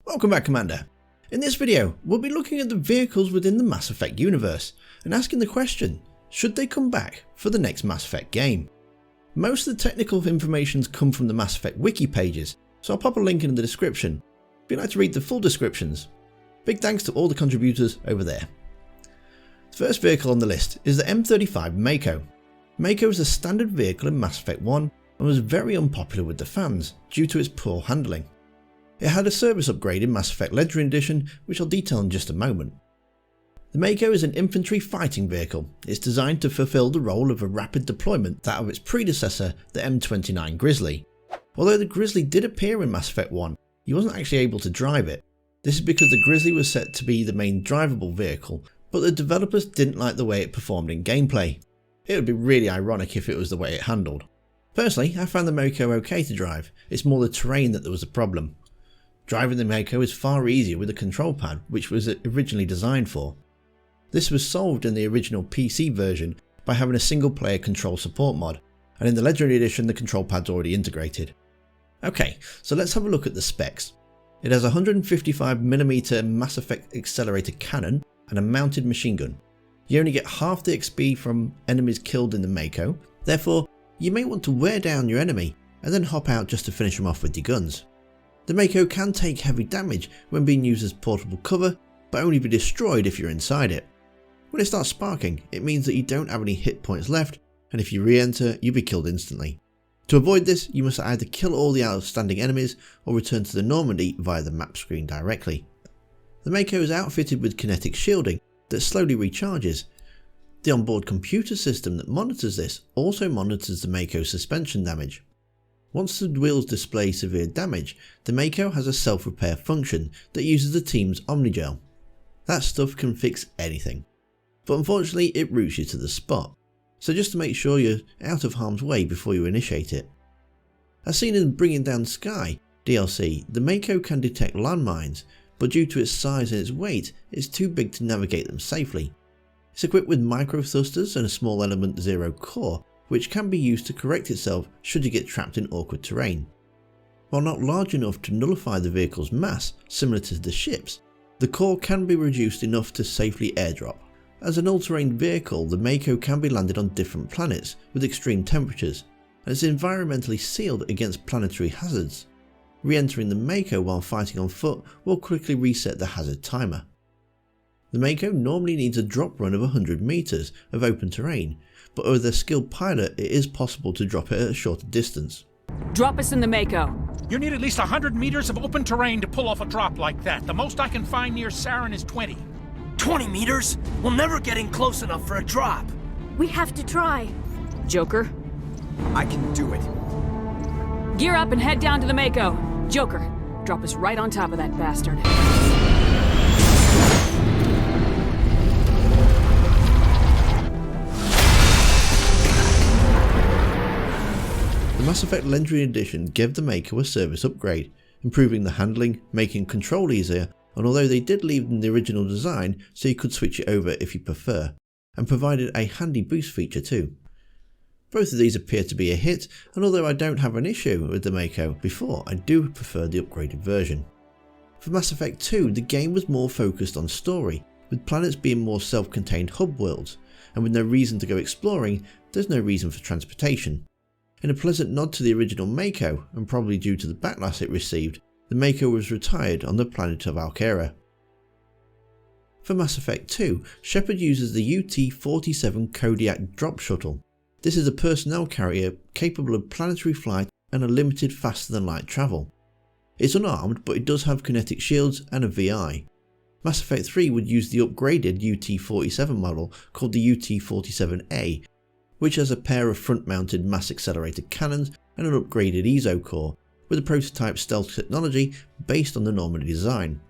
Welcome back, Commander. In this video, we'll be looking at the vehicles within the Mass Effect universe and asking the question, should they come back for the next Mass Effect game? Most of the technical information come from the Mass Effect wiki pages, so I'll pop a link in the description if you'd like to read the full descriptions. Big thanks to all the contributors over there. The first vehicle on the list is the M35 Mako. Mako is a standard vehicle in Mass Effect 1 and was very unpopular with the fans due to its poor handling. It had a service upgrade in Mass Effect Legendary Edition, which I'll detail in just a moment. The Mako is an infantry fighting vehicle. It's designed to fulfill the role of a rapid deployment, that of its predecessor, the M29 Grizzly. Although the Grizzly did appear in Mass Effect 1, you wasn't actually able to drive it. This is because the Grizzly was set to be the main drivable vehicle, but the developers didn't like the way it performed in gameplay. It would be really ironic if it was the way it handled. Personally, I found the Mako okay to drive. It's more the terrain that there was a problem. Driving the Mako is far easier with a control pad, which was originally designed for. This was solved in the original PC version by having a single player control support mod, and in the Legendary Edition the control pad's already integrated. Okay, so let's have a look at the specs. It has a 155mm Mass Effect accelerator cannon and a mounted machine gun. You only get half the XP from enemies killed in the Mako, therefore you may want to wear down your enemy and then hop out just to finish them off with your guns. The Mako can take heavy damage when being used as portable cover, but only be destroyed if you're inside it. When it starts sparking, it means that you don't have any hit points left, and if you re-enter, you'll be killed instantly. To avoid this, you must either kill all the outstanding enemies or return to the Normandy via the map screen directly. The Mako is outfitted with kinetic shielding that slowly recharges. The onboard computer system that monitors this also monitors the Mako's suspension damage. Once the wheels display severe damage, the Mako has a self-repair function that uses the team's Omnigel. That stuff can fix anything, but unfortunately it routes you to the spot, so just to make sure you're out of harm's way before you initiate it. As seen in Bringing Down Sky DLC, the Mako can detect landmines, but due to its size and its weight, it's too big to navigate them safely. It's equipped with micro thrusters and a small element 0 core, which can be used to correct itself should you get trapped in awkward terrain. While not large enough to nullify the vehicle's mass, similar to the ship's, the core can be reduced enough to safely airdrop. As an all-terrain vehicle, the Mako can be landed on different planets with extreme temperatures, and is environmentally sealed against planetary hazards. Re-entering the Mako while fighting on foot will quickly reset the hazard timer. The Mako normally needs a drop run of 100 meters of open terrain, but with a skilled pilot it is possible to drop it at a shorter distance. Drop us in the Mako. You need at least 100 meters of open terrain to pull off a drop like that. The most I can find near Saren is 20. 20 meters? We'll never get in close enough for a drop. We have to try. Joker, I can do it. gear up and head down to the Mako. Joker, drop us right on top of that bastard. The Mass Effect Legendary Edition gave the Mako a service upgrade, improving the handling, making control easier, and although they did leave in the original design so you could switch it over if you prefer, and provided a handy boost feature too. Both of these appear to be a hit, and although I don't have an issue with the Mako before, I do prefer the upgraded version. For Mass Effect 2, the game was more focused on story, with planets being more self-contained hub worlds, and with no reason to go exploring, there's no reason for transportation. In a pleasant nod to the original Mako, and probably due to the backlash it received, the Mako was retired on the planet of Alkera. For Mass Effect 2, Shepard uses the U47 Kodiak drop shuttle. This is a personnel carrier capable of planetary flight and unlimited faster than light travel. It's unarmed, but it does have kinetic shields and a VI. Mass Effect 3 would use the upgraded UT-47 model called the UT-47A, which has a pair of front-mounted mass accelerator cannons and an upgraded ESO core, with a prototype stealth technology based on the Normandy design.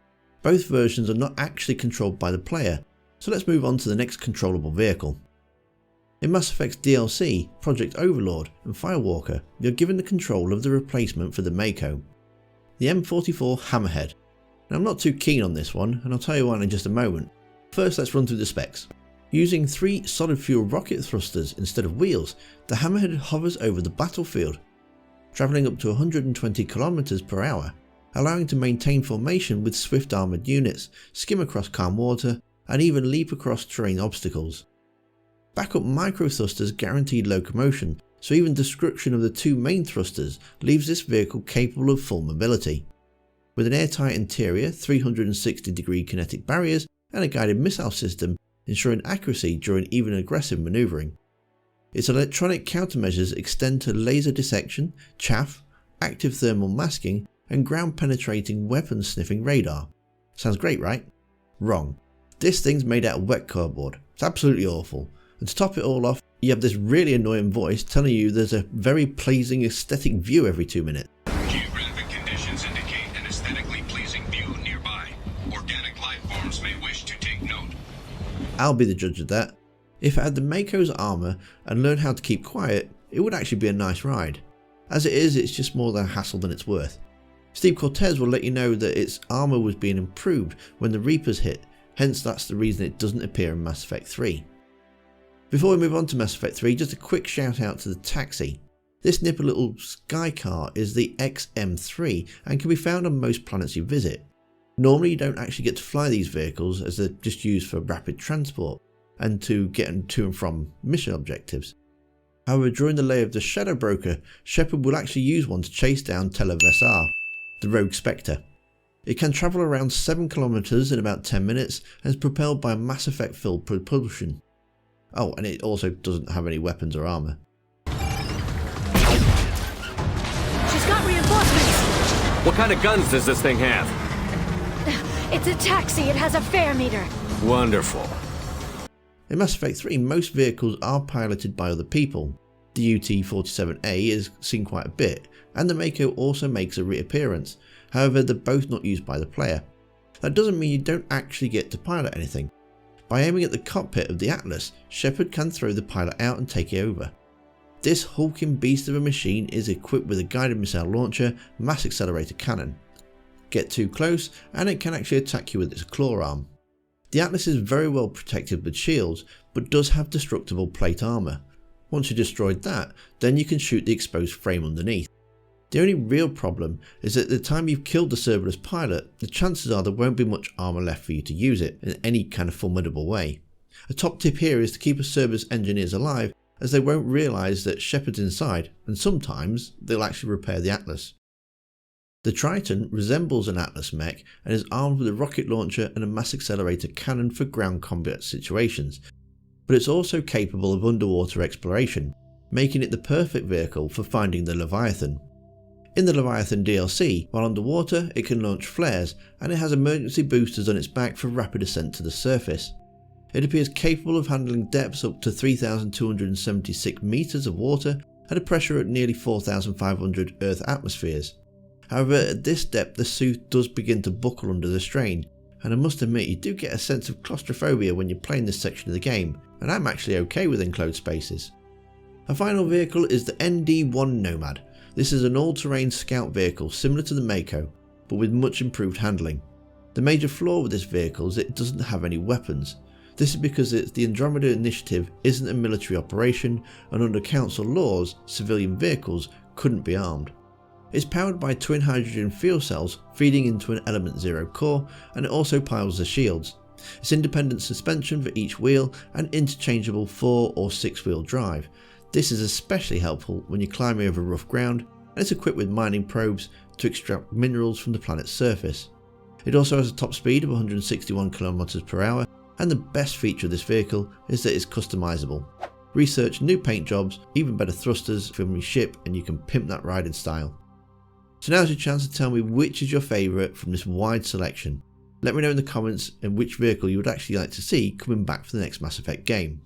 Both versions are not actually controlled by the player, so let's move on to the next controllable vehicle. In Mass Effect's DLC, Project Overlord and Firewalker, you're given the control of the replacement for the Mako, the M44 Hammerhead. Now I'm not too keen on this one, and I'll tell you why in just a moment. First, let's run through the specs. Using 3 solid fuel rocket thrusters instead of wheels, the Hammerhead hovers over the battlefield, travelling up to 120 km per hour. allowing to maintain formation with swift armoured units, skim across calm water, and even leap across terrain obstacles. Backup micro thrusters guaranteed locomotion, so even destruction of the two main thrusters leaves this vehicle capable of full mobility. With an airtight interior, 360-degree kinetic barriers, and a guided missile system ensuring accuracy during even aggressive manoeuvring. Its electronic countermeasures extend to laser dissection, chaff, active thermal masking, and ground-penetrating weapon-sniffing radar. Sounds great, right? Wrong. This thing's made out of wet cardboard. It's absolutely awful. And to top it all off, you have this really annoying voice telling you there's a very pleasing aesthetic view every 2 minutes. Geographic conditions indicate an aesthetically pleasing view nearby. Organic life forms may wish to take note. I'll be the judge of that. If it had the Mako's armour and learned how to keep quiet, it would actually be a nice ride. As it is, it's just more than a hassle than it's worth. Steve Cortez will let you know that its armour was being improved when the Reapers hit, hence that's the reason it doesn't appear in Mass Effect 3. Before we move on to Mass Effect 3, just a quick shout out to the taxi. This nipper little sky car is the XM3 and can be found on most planets you visit. Normally you don't actually get to fly these vehicles as they're just used for rapid transport and to get to and from mission objectives. However, during the lay of the Shadow Broker, Shepard will actually use one to chase down Tela Vesar, the rogue Spectre. It can travel around 7 kilometers in about 10 minutes and is propelled by Mass Effect filled propulsion. Oh, and it also doesn't have any weapons or armour. She's got reinforcements! What kind of guns does this thing have? It's a taxi, it has a fare meter. Wonderful. In Mass Effect 3, most vehicles are piloted by other people. The UT-47A is seen quite a bit, and the Mako also makes a reappearance. However, they're both not used by the player. That doesn't mean you don't actually get to pilot anything. By aiming at the cockpit of the Atlas, Shepard can throw the pilot out and take it over. This hulking beast of a machine is equipped with a guided missile launcher, mass accelerator cannon. Get too close and it can actually attack you with its claw arm. The Atlas is very well protected with shields, but does have destructible plate armour. Once you've destroyed that, then you can shoot the exposed frame underneath. The only real problem is that at the time you've killed the Cerberus pilot, the chances are there won't be much armour left for you to use it in any kind of formidable way. A top tip here is to keep a Cerberus engineers alive, as they won't realise that Shepard's inside, and sometimes they'll actually repair the Atlas. The Triton resembles an Atlas mech and is armed with a rocket launcher and a mass accelerator cannon for ground combat situations, but it's also capable of underwater exploration, making it the perfect vehicle for finding the Leviathan. In the Leviathan DLC, while underwater it can launch flares and it has emergency boosters on its back for rapid ascent to the surface. It appears capable of handling depths up to 3,276 meters of water at a pressure at nearly 4,500 Earth atmospheres. However, at this depth the suit does begin to buckle under the strain, and I must admit you do get a sense of claustrophobia when you're playing this section of the game, and I'm actually okay with enclosed spaces. Our final vehicle is the ND1 Nomad. This is an all-terrain scout vehicle similar to the Mako, but with much improved handling. The major flaw with this vehicle is it doesn't have any weapons. This is because the Andromeda Initiative isn't a military operation, and under Council laws, civilian vehicles couldn't be armed. It's powered by twin hydrogen fuel cells feeding into an Element 0 core, and it also piles the shields. It's independent suspension for each wheel and interchangeable 4 or 6 wheel drive. This is especially helpful when you're climbing over rough ground, and it's equipped with mining probes to extract minerals from the planet's surface. It also has a top speed of 161 km per hour, and the best feature of this vehicle is that it's customizable. Research new paint jobs, even better thrusters from your ship, and you can pimp that ride in style. So now's your chance to tell me which is your favourite from this wide selection. Let me know in the comments in which vehicle you would actually like to see coming back for the next Mass Effect game.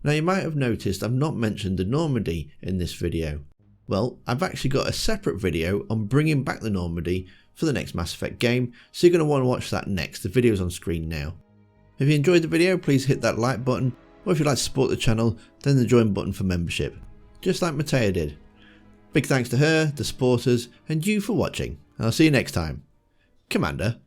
Now you might have noticed I've not mentioned the Normandy in this video. Well, I've actually got a separate video on bringing back the Normandy for the next Mass Effect game, so you're going to want to watch that next. The video's on screen now. If you enjoyed the video, please hit that like button, or if you'd like to support the channel, then the join button for membership, just like Matea did. Big thanks to her, the supporters, and you for watching, and I'll see you next time. Commander.